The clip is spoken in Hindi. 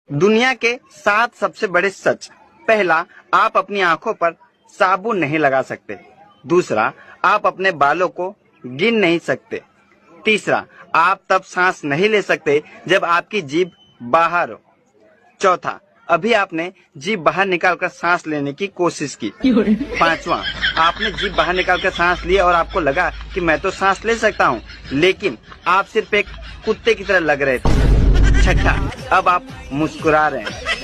दुनिया के 7 सबसे बड़े सच। पहला, आप अपनी आंखों पर साबुन नहीं लगा सकते। दूसरा, आप अपने बालों को गिन नहीं सकते। तीसरा, आप तब सांस नहीं ले सकते जब आपकी जीभ बाहर हो। चौथा, अभी आपने जीभ बाहर निकालकर सांस लेने की कोशिश की। पांचवा, आपने जीभ बाहर निकालकर सांस ली और आपको लगा कि मैं तो सांस ले सकता हूँ, लेकिन आप सिर्फ एक कुत्ते की तरह लग रहे थे। छठा, अब आप मुस्कुरा रहे हैं।